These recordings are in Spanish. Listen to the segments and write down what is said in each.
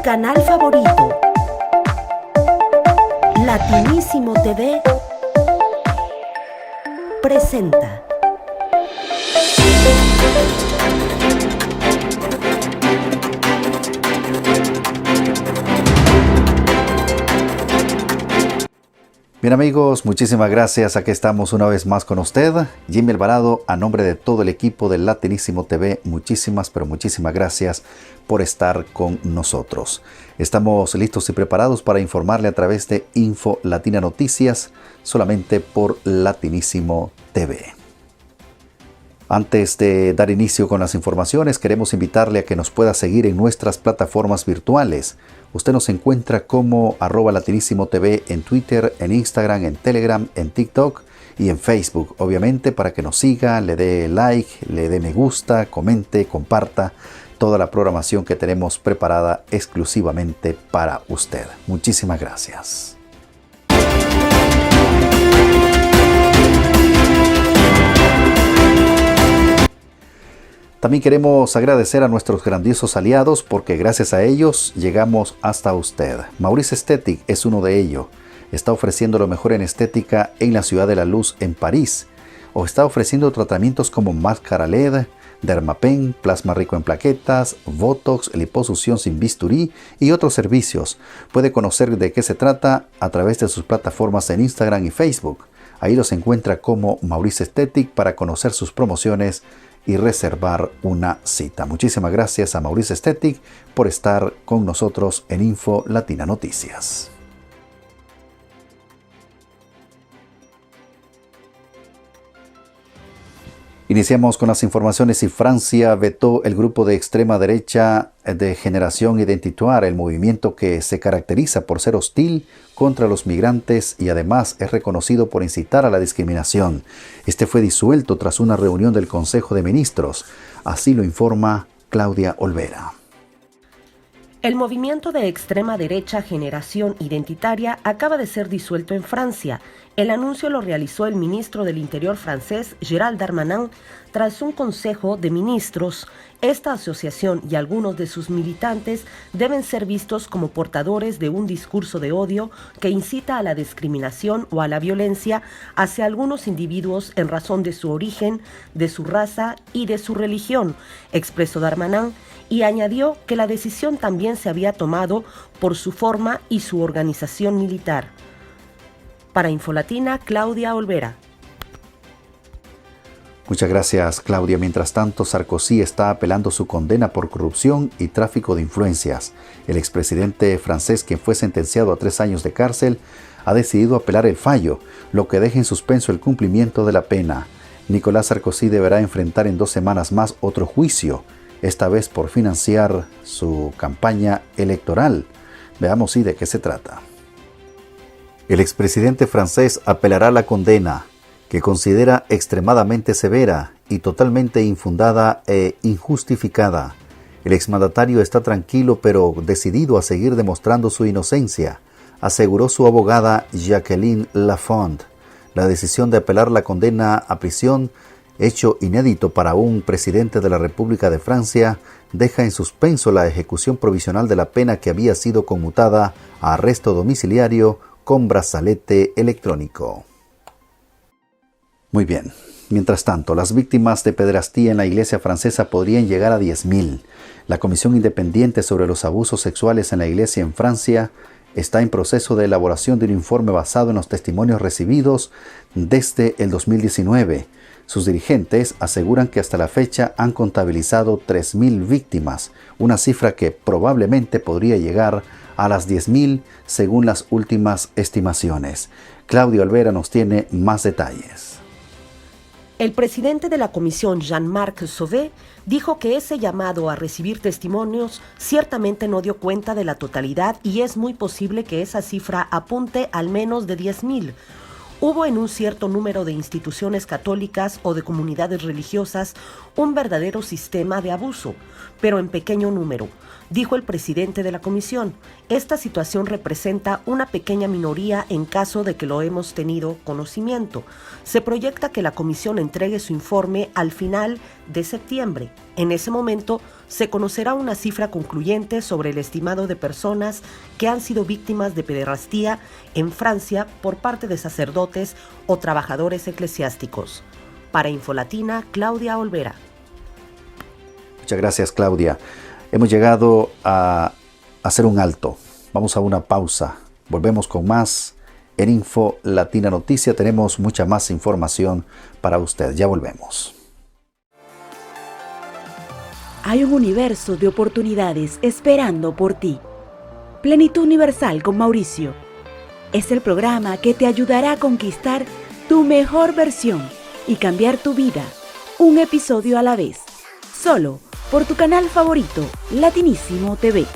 canal favorito. Latinísimo TV presenta. Bien amigos, muchísimas gracias. Aquí estamos una vez más con usted. Jimmy Alvarado, a nombre de todo el equipo de Latinísimo TV, muchísimas gracias por estar con nosotros. Estamos listos y preparados para informarle a través de Info Latina Noticias, solamente por Latinísimo TV. Antes de dar inicio con las informaciones, queremos invitarle a que nos pueda seguir en nuestras plataformas virtuales. Usted nos encuentra como @Latinísimo TV en Twitter, en Instagram, en Telegram, en TikTok y en Facebook. Obviamente para que nos siga, le dé like, le dé me gusta, comente, comparta toda la programación que tenemos preparada exclusivamente para usted. Muchísimas gracias. También queremos agradecer a nuestros grandiosos aliados porque gracias a ellos llegamos hasta usted. Maurice Aesthetic es uno de ellos. Está ofreciendo lo mejor en estética en la Ciudad de la Luz en París. O está ofreciendo tratamientos como máscara LED, Dermapen, plasma rico en plaquetas, Botox, liposucción sin bisturí y otros servicios. Puede conocer de qué se trata a través de sus plataformas en Instagram y Facebook. Ahí los encuentra como Maurice Aesthetic para conocer sus promociones y reservar una cita. Muchísimas gracias a Maurice Aesthetic por estar con nosotros en Info Latina Noticias. Iniciamos con las informaciones y Francia vetó el grupo de extrema derecha de Generación Identitaire, el movimiento que se caracteriza por ser hostil contra los migrantes y además es reconocido por incitar a la discriminación. Este fue disuelto tras una reunión del Consejo de Ministros. Así lo informa Claudia Olvera. El movimiento de extrema derecha Generación Identitaria acaba de ser disuelto en Francia. El anuncio lo realizó el ministro del Interior francés, Gérald Darmanin, tras un consejo de ministros. Esta asociación y algunos de sus militantes deben ser vistos como portadores de un discurso de odio que incita a la discriminación o a la violencia hacia algunos individuos en razón de su origen, de su raza y de su religión, expresó Darmanin, y añadió que la decisión también se había tomado por su forma y su organización militar. Para Infolatina, Claudia Olvera. Muchas gracias, Claudia. Mientras tanto, Sarkozy está apelando su condena por corrupción y tráfico de influencias. El expresidente francés, quien fue sentenciado a 3 años de cárcel, ha decidido apelar el fallo, lo que deja en suspenso el cumplimiento de la pena. Nicolas Sarkozy deberá enfrentar en 2 semanas más otro juicio, esta vez por financiar su campaña electoral. Veamos de qué se trata. El expresidente francés apelará la condena, que considera extremadamente severa y totalmente infundada e injustificada. El exmandatario está tranquilo pero decidido a seguir demostrando su inocencia, aseguró su abogada Jacqueline Lafond. La decisión de apelar la condena a prisión, hecho inédito para un presidente de la República de Francia, deja en suspenso la ejecución provisional de la pena que había sido conmutada a arresto domiciliario con brazalete electrónico. Muy bien. Mientras tanto, las víctimas de pederastía en la iglesia francesa podrían llegar a 10.000. La Comisión Independiente sobre los Abusos Sexuales en la Iglesia en Francia está en proceso de elaboración de un informe basado en los testimonios recibidos desde el 2019. Sus dirigentes aseguran que hasta la fecha han contabilizado 3.000 víctimas, una cifra que probablemente podría llegar a las 10.000 según las últimas estimaciones. Claudia Olvera nos tiene más detalles. El presidente de la comisión, Jean-Marc Sauvé, dijo que ese llamado a recibir testimonios ciertamente no dio cuenta de la totalidad y es muy posible que esa cifra apunte al menos de 10.000. hubo en un cierto número de instituciones católicas o de comunidades religiosas un verdadero sistema de abuso, pero en pequeño número, dijo el presidente de la comisión. Esta situación representa una pequeña minoría en caso de que lo hemos tenido conocimiento. Se proyecta que la comisión entregue su informe al final de septiembre. En ese momento se conocerá una cifra concluyente sobre el estimado de personas que han sido víctimas de pederastía en Francia por parte de sacerdotes o trabajadores eclesiásticos. Para Infolatina, Claudia Olvera. Muchas gracias, Claudia. Hemos llegado a hacer un alto. Vamos a una pausa. Volvemos con más. En Info Latina Noticia tenemos mucha más información para usted. Ya volvemos. Hay un universo de oportunidades esperando por ti. Plenitud Universal con Mauricio. Es el programa que te ayudará a conquistar tu mejor versión y cambiar tu vida, un episodio a la vez. Solo por tu canal favorito, Latinísimo TV.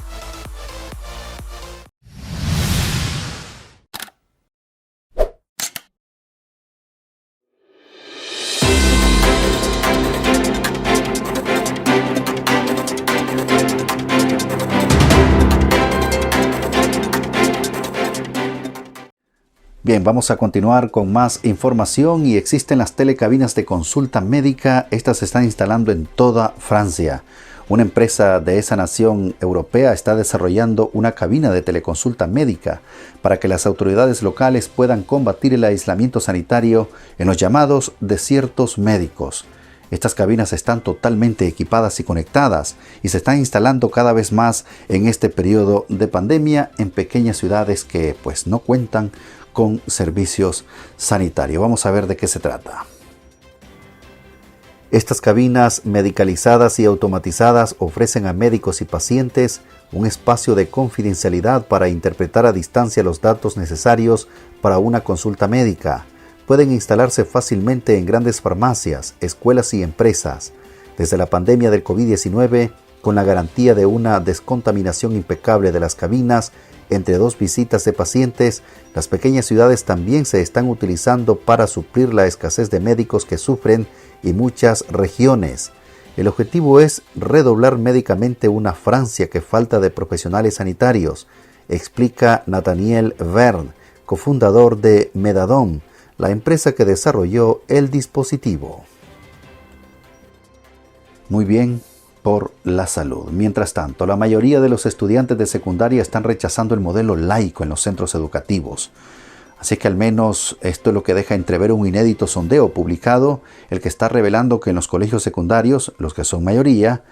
Bien, vamos a continuar con más información y existen las telecabinas de consulta médica. Estas se están instalando en toda Francia. Una empresa de esa nación europea está desarrollando una cabina de teleconsulta médica para que las autoridades locales puedan combatir el aislamiento sanitario en los llamados desiertos médicos. Estas cabinas están totalmente equipadas y conectadas y se están instalando cada vez más en este periodo de pandemia en pequeñas ciudades que pues no cuentan con servicios sanitarios. Vamos a ver de qué se trata. Estas cabinas medicalizadas y automatizadas ofrecen a médicos y pacientes un espacio de confidencialidad para interpretar a distancia los datos necesarios para una consulta médica. Pueden instalarse fácilmente en grandes farmacias, escuelas y empresas. Desde la pandemia del COVID-19, con la garantía de una descontaminación impecable de las cabinas entre 2 visitas de pacientes, las pequeñas ciudades también se están utilizando para suplir la escasez de médicos que sufren y muchas regiones. El objetivo es redoblar médicamente una Francia que falta de profesionales sanitarios, explica Nathaniel Verne, cofundador de Medadom, la empresa que desarrolló el dispositivo. Muy bien, por la salud. Mientras tanto, la mayoría de los estudiantes de secundaria están rechazando el modelo laico en los centros educativos. Así que al menos esto es lo que deja entrever un inédito sondeo publicado, el que está revelando que en los colegios secundarios, los que son mayoría,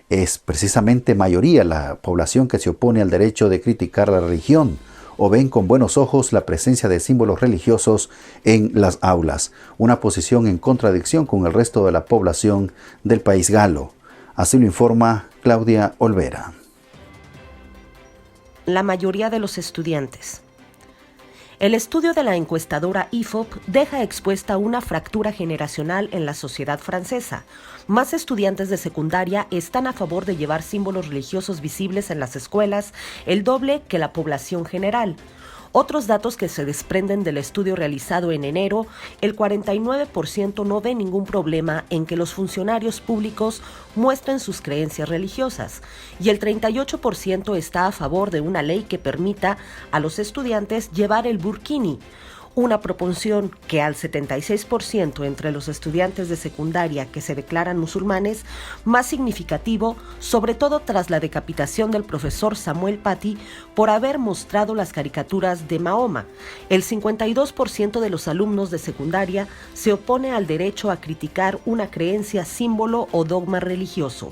es precisamente mayoría la población que se opone al derecho de criticar la religión o ven con buenos ojos la presencia de símbolos religiosos en las aulas, una posición en contradicción con el resto de la población del país galo. Así lo informa Claudia Olvera. La mayoría de los estudiantes. El estudio de la encuestadora IFOP deja expuesta una fractura generacional en la sociedad francesa. Más estudiantes de secundaria están a favor de llevar símbolos religiosos visibles en las escuelas, el doble que la población general. Otros datos que se desprenden del estudio realizado en enero, el 49% no ve ningún problema en que los funcionarios públicos muestren sus creencias religiosas y el 38% está a favor de una ley que permita a los estudiantes llevar el burkini, una proporción que al 76% entre los estudiantes de secundaria que se declaran musulmanes, más significativo, sobre todo tras la decapitación del profesor Samuel Paty por haber mostrado las caricaturas de Mahoma. El 52% de los alumnos de secundaria se opone al derecho a criticar una creencia, símbolo o dogma religioso.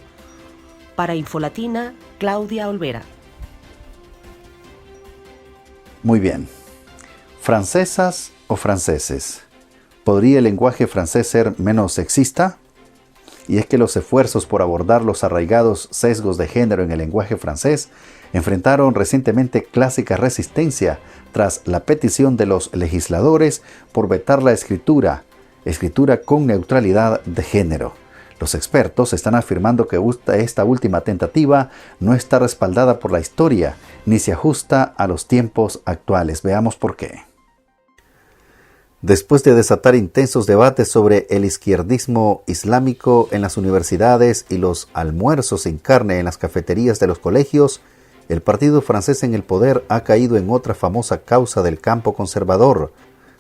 Para Infolatina, Claudia Olvera. Muy bien. ¿Francesas o franceses? ¿Podría el lenguaje francés ser menos sexista? Y es que los esfuerzos por abordar los arraigados sesgos de género en el lenguaje francés enfrentaron recientemente clásica resistencia tras la petición de los legisladores por vetar la escritura con neutralidad de género. Los expertos están afirmando que esta última tentativa no está respaldada por la historia ni se ajusta a los tiempos actuales. Veamos por qué. Después de desatar intensos debates sobre el izquierdismo islámico en las universidades y los almuerzos sin carne en las cafeterías de los colegios, el partido francés en el poder ha caído en otra famosa causa del campo conservador: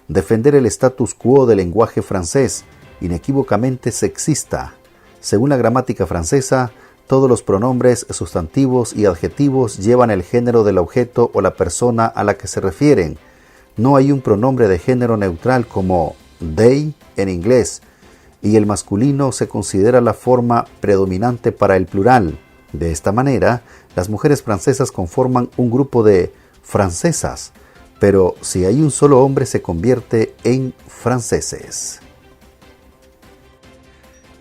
defender el status quo del lenguaje francés, inequívocamente sexista. Según la gramática francesa, todos los pronombres, sustantivos y adjetivos llevan el género del objeto o la persona a la que se refieren. No hay un pronombre de género neutral como they en inglés, y el masculino se considera la forma predominante para el plural. De esta manera, las mujeres francesas conforman un grupo de francesas, pero si hay un solo hombre se convierte en franceses.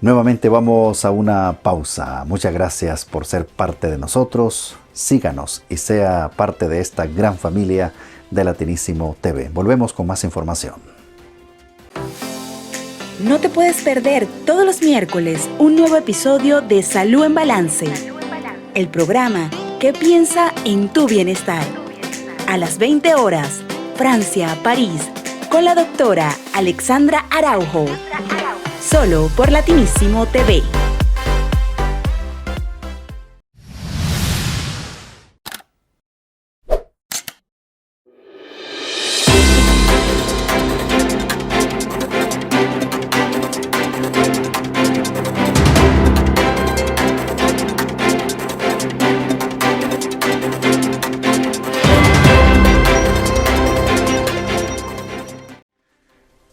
Nuevamente vamos a una pausa. Muchas gracias por ser parte de nosotros. Síganos y sea parte de esta gran familia de Latinísimo TV. Volvemos con más información. No te puedes perder todos los miércoles un nuevo episodio de Salud en Balance, el programa que piensa en tu bienestar. A las 20 horas, Francia, París, con la doctora Alexandra Araujo. Solo por Latinísimo TV.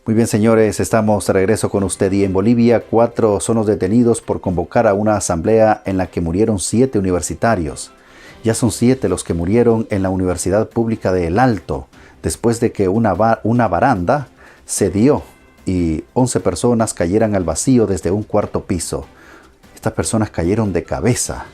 Muy bien, señores, estamos de regreso con usted y en Bolivia 4 son los detenidos por convocar a una asamblea en la que murieron 7 universitarios. Ya son 7 los que murieron en la Universidad Pública de El Alto, después de que una baranda cedió y 11 personas cayeran al vacío desde un 4º piso. Estas personas cayeron de cabeza.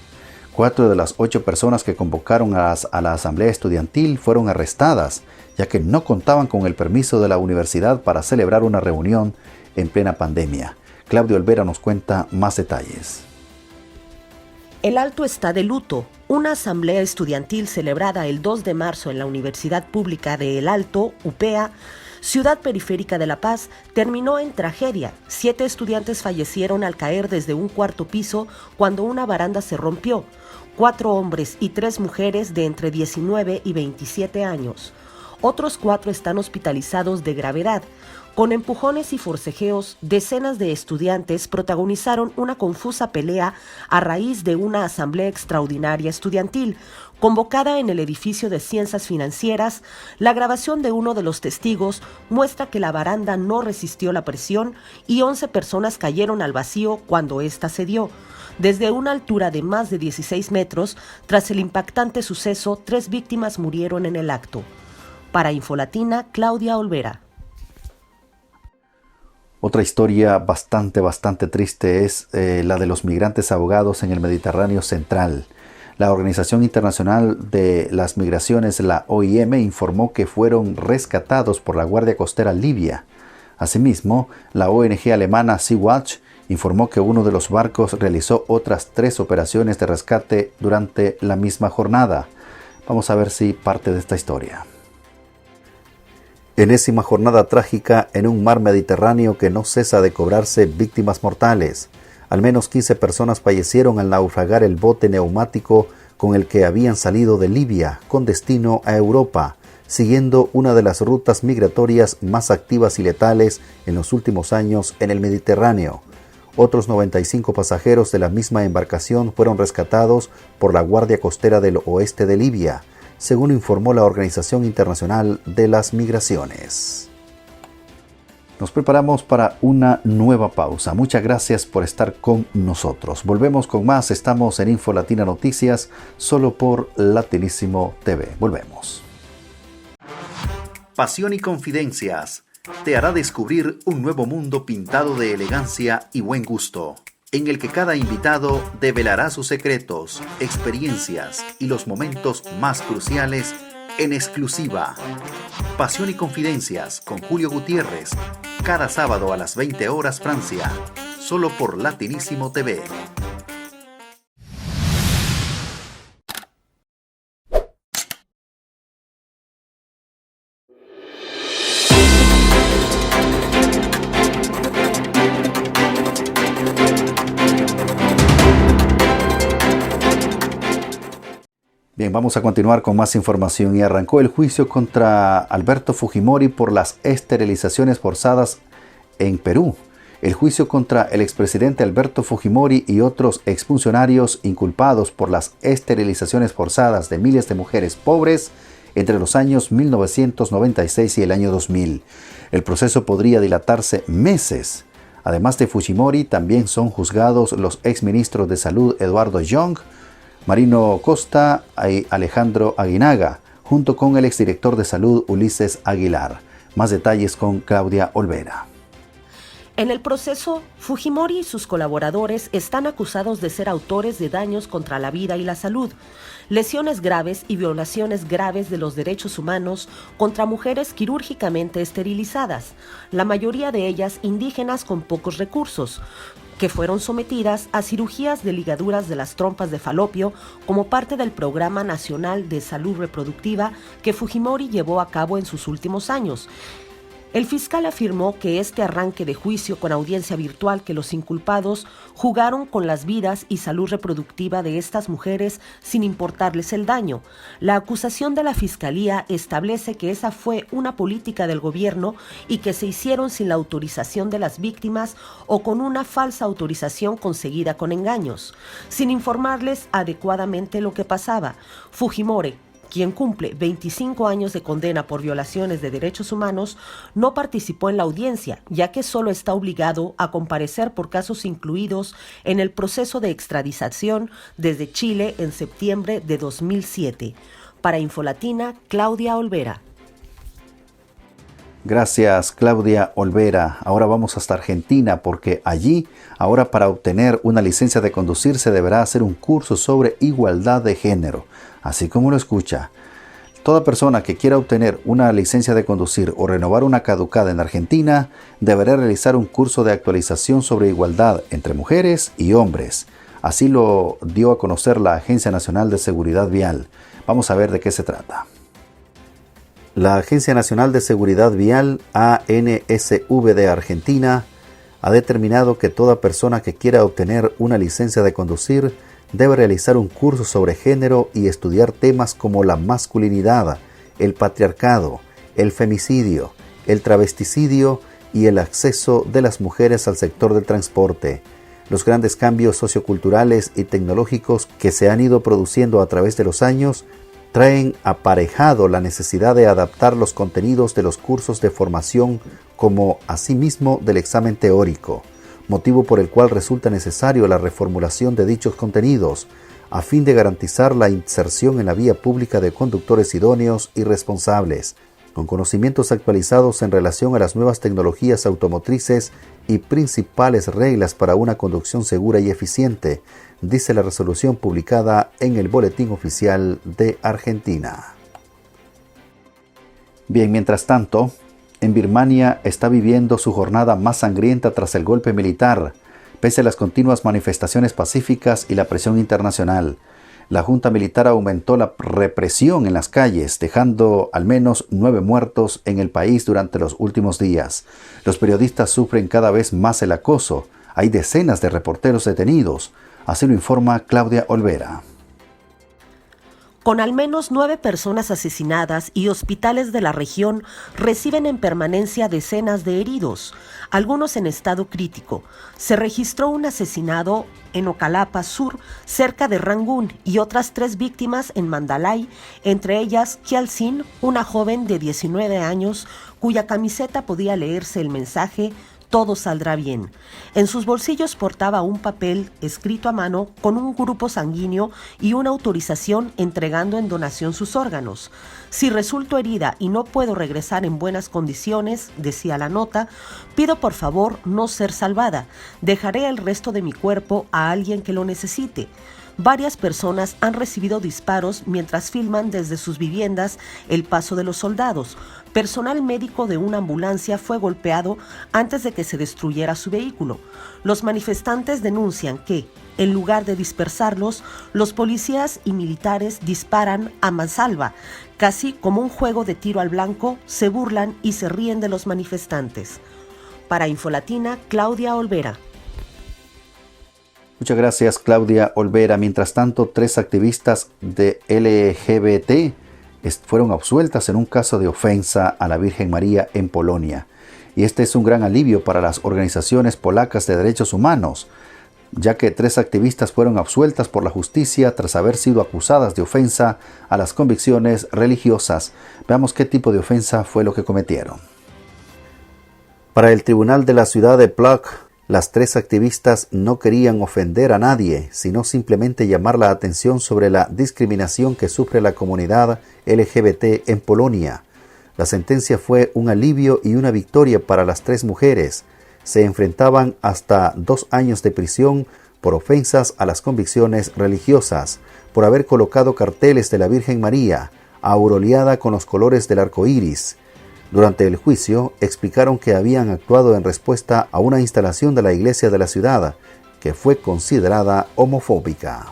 4 de las 8 personas que convocaron a la asamblea estudiantil fueron arrestadas, ya que no contaban con el permiso de la universidad para celebrar una reunión en plena pandemia. Claudio Olvera nos cuenta más detalles. El Alto está de luto. Una asamblea estudiantil celebrada el 2 de marzo en la Universidad Pública de El Alto, UPEA, ciudad periférica de La Paz, terminó en tragedia. 7 estudiantes fallecieron al caer desde un 4º piso cuando una baranda se rompió. 4 hombres y 3 mujeres de entre 19 y 27 años. Otros 4 están hospitalizados de gravedad. Con empujones y forcejeos, decenas de estudiantes protagonizaron una confusa pelea a raíz de una asamblea extraordinaria estudiantil, convocada en el edificio de Ciencias Financieras. La grabación de uno de los testigos muestra que la baranda no resistió la presión y 11 personas cayeron al vacío cuando ésta cedió. Desde una altura de más de 16 metros, tras el impactante suceso, 3 víctimas murieron en el acto. Para Infolatina, Claudia Olvera. Otra historia bastante triste es la de los migrantes ahogados en el Mediterráneo Central. La Organización Internacional de las Migraciones, la OIM, informó que fueron rescatados por la Guardia Costera libia. Asimismo, la ONG alemana Sea-Watch informó que uno de los barcos realizó otras 3 operaciones de rescate durante la misma jornada. Vamos a ver si parte de esta historia. Enésima jornada trágica en un mar Mediterráneo que no cesa de cobrarse víctimas mortales. Al menos 15 personas fallecieron al naufragar el bote neumático con el que habían salido de Libia con destino a Europa, siguiendo una de las rutas migratorias más activas y letales en los últimos años en el Mediterráneo. Otros 95 pasajeros de la misma embarcación fueron rescatados por la Guardia Costera del Oeste de Libia, según informó la Organización Internacional de las Migraciones. Nos preparamos para una nueva pausa. Muchas gracias por estar con nosotros. Volvemos con más. Estamos en Info Latina Noticias, solo por Latinísimo TV. Volvemos. Pasión y Confidencias te hará descubrir un nuevo mundo pintado de elegancia y buen gusto, en el que cada invitado develará sus secretos, experiencias y los momentos más cruciales en exclusiva. Pasión y Confidencias con Julio Gutiérrez, cada sábado a las 20 horas Francia, solo por Latinísimo TV. Bien, vamos a continuar con más información y arrancó el juicio contra Alberto Fujimori por las esterilizaciones forzadas en Perú. El juicio contra el expresidente Alberto Fujimori y otros exfuncionarios inculpados por las esterilizaciones forzadas de miles de mujeres pobres entre los años 1996 y el año 2000. El proceso podría dilatarse meses. Además de Fujimori, también son juzgados los exministros de Salud Eduardo Young, Marino Costa y Alejandro Aguinaga, junto con el exdirector de Salud Ulises Aguilar. Más detalles con Claudia Olvera. En el proceso, Fujimori y sus colaboradores están acusados de ser autores de daños contra la vida y la salud, lesiones graves y violaciones graves de los derechos humanos contra mujeres quirúrgicamente esterilizadas, la mayoría de ellas indígenas con pocos recursos, que fueron sometidas a cirugías de ligaduras de las trompas de falopio como parte del Programa Nacional de Salud Reproductiva que Fujimori llevó a cabo en sus últimos años. El fiscal afirmó que este arranque de juicio con audiencia virtual que los inculpados jugaron con las vidas y salud reproductiva de estas mujeres sin importarles el daño. La acusación de la fiscalía establece que esa fue una política del gobierno y que se hicieron sin la autorización de las víctimas o con una falsa autorización conseguida con engaños, sin informarles adecuadamente lo que pasaba. Fujimori, quien cumple 25 años de condena por violaciones de derechos humanos, no participó en la audiencia, ya que solo está obligado a comparecer por casos incluidos en el proceso de extradición desde Chile en septiembre de 2007. Para Infolatina, Claudia Olvera. Gracias, Claudia Olvera. Ahora vamos hasta Argentina porque allí, ahora para obtener una licencia de conducir se deberá hacer un curso sobre igualdad de género. Así como lo escucha, toda persona que quiera obtener una licencia de conducir o renovar una caducada en Argentina deberá realizar un curso de actualización sobre igualdad entre mujeres y hombres. Así lo dio a conocer la Agencia Nacional de Seguridad Vial. Vamos a ver de qué se trata. La Agencia Nacional de Seguridad Vial, ANSV de Argentina, ha determinado que toda persona que quiera obtener una licencia de conducir debe realizar un curso sobre género y estudiar temas como la masculinidad, el patriarcado, el femicidio, el travesticidio y el acceso de las mujeres al sector del transporte. Los grandes cambios socioculturales y tecnológicos que se han ido produciendo a través de los años traen aparejado la necesidad de adaptar los contenidos de los cursos de formación como asimismo del examen teórico, motivo por el cual resulta necesario la reformulación de dichos contenidos a fin de garantizar la inserción en la vía pública de conductores idóneos y responsables, con conocimientos actualizados en relación a las nuevas tecnologías automotrices y principales reglas para una conducción segura y eficiente, dice la resolución publicada en el Boletín Oficial de Argentina. Bien, mientras tanto, en Birmania está viviendo su jornada más sangrienta tras el golpe militar, pese a las continuas manifestaciones pacíficas y la presión internacional. La junta militar aumentó la represión en las calles, dejando al menos 9 muertos en el país durante los últimos días. Los periodistas sufren cada vez más el acoso. Hay decenas de reporteros detenidos. Así lo informa Claudia Olvera. Con al menos 9 personas asesinadas y hospitales de la región reciben en permanencia decenas de heridos, algunos en estado crítico. Se registró un asesinado en Ocalapa Sur, cerca de Rangún, y otras 3 víctimas en Mandalay, entre ellas Kialsin, una joven de 19 años, cuya camiseta podía leerse el mensaje "Todo saldrá bien". En sus bolsillos portaba un papel escrito a mano con un grupo sanguíneo y una autorización entregando en donación sus órganos. "Si resulto herida y no puedo regresar en buenas condiciones", decía la nota, "pido por favor no ser salvada. Dejaré el resto de mi cuerpo a alguien que lo necesite". Varias personas han recibido disparos mientras filman desde sus viviendas el paso de los soldados. Personal médico de una ambulancia fue golpeado antes de que se destruyera su vehículo. Los manifestantes denuncian que, en lugar de dispersarlos, los policías y militares disparan a mansalva. Casi como un juego de tiro al blanco, se burlan y se ríen de los manifestantes. Para Infolatina, Claudia Olvera. Muchas gracias, Claudia Olvera. Mientras tanto, 3 activistas de LGBT fueron absueltas en un caso de ofensa a la Virgen María en Polonia. Y este es un gran alivio para las organizaciones polacas de derechos humanos, ya que 3 activistas fueron absueltas por la justicia tras haber sido acusadas de ofensa a las convicciones religiosas. Veamos qué tipo de ofensa fue lo que cometieron. Para el tribunal de la ciudad de Plock, las 3 activistas no querían ofender a nadie, sino simplemente llamar la atención sobre la discriminación que sufre la comunidad LGBT en Polonia. La sentencia fue un alivio y una victoria para las 3 mujeres. Se enfrentaban hasta 2 años de prisión por ofensas a las convicciones religiosas, por haber colocado carteles de la Virgen María, aureolada con los colores del arco iris. Durante el juicio, explicaron que habían actuado en respuesta a una instalación de la iglesia de la ciudad, que fue considerada homofóbica.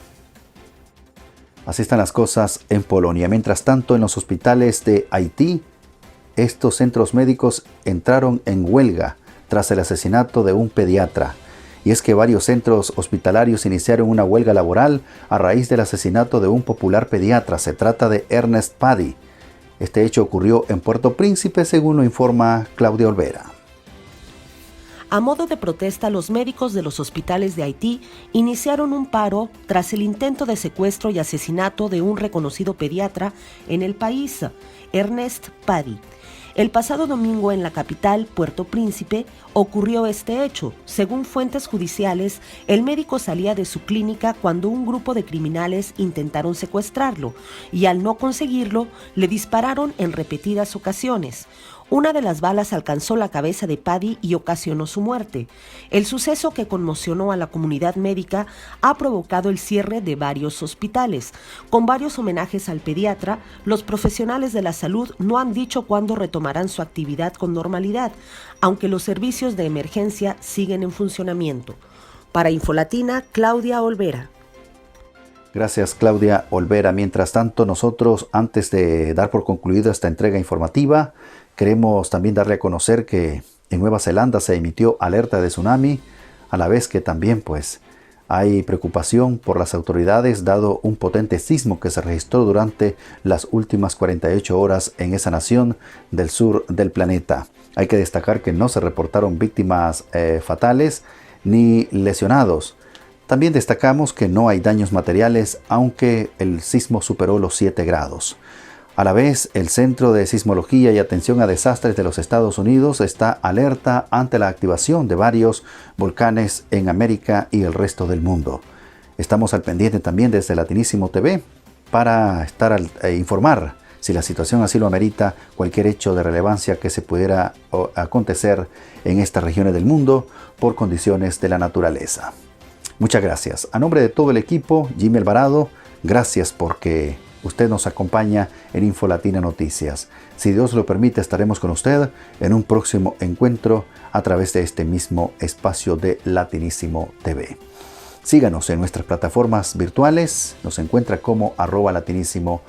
Así están las cosas en Polonia. Mientras tanto, en los hospitales de Haití, estos centros médicos entraron en huelga tras el asesinato de un pediatra. Y es que varios centros hospitalarios iniciaron una huelga laboral a raíz del asesinato de un popular pediatra. Se trata de Ernest Paddy. Este hecho ocurrió en Puerto Príncipe, según lo informa Claudia Olvera. A modo de protesta, los médicos de los hospitales de Haití iniciaron un paro tras el intento de secuestro y asesinato de un reconocido pediatra en el país, Ernest Paddy. El pasado domingo en la capital, Puerto Príncipe, ocurrió este hecho. Según fuentes judiciales, el médico salía de su clínica cuando un grupo de criminales intentaron secuestrarlo y al no conseguirlo, le dispararon en repetidas ocasiones. Una de las balas alcanzó la cabeza de Paddy y ocasionó su muerte. El suceso, que conmocionó a la comunidad médica, ha provocado el cierre de varios hospitales. Con varios homenajes al pediatra, los profesionales de la salud no han dicho cuándo retomarán su actividad con normalidad, aunque los servicios de emergencia siguen en funcionamiento. Para Infolatina, Claudia Olvera. Gracias, Claudia Olvera. Mientras tanto, nosotros, antes de dar por concluida esta entrega informativa, queremos también darle a conocer que en Nueva Zelanda se emitió alerta de tsunami, a la vez que también hay preocupación por las autoridades dado un potente sismo que se registró durante las últimas 48 horas en esa nación del sur del planeta. Hay que destacar que no se reportaron víctimas fatales ni lesionados. También destacamos que no hay daños materiales, aunque el sismo superó los 7 grados. A la vez, el Centro de Sismología y Atención a Desastres de los Estados Unidos está alerta ante la activación de varios volcanes en América y el resto del mundo. Estamos al pendiente también desde Latinísimo TV para informar, si la situación así lo amerita, cualquier hecho de relevancia que se pudiera acontecer en estas regiones del mundo por condiciones de la naturaleza. Muchas gracias. A nombre de todo el equipo, Jimmy Alvarado, gracias porque usted nos acompaña en Infolatina Noticias. Si Dios lo permite, estaremos con usted en un próximo encuentro a través de este mismo espacio de Latinísimo TV. Síganos en nuestras plataformas virtuales. Nos encuentra como @Latinísimo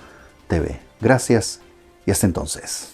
TV. Gracias y hasta entonces.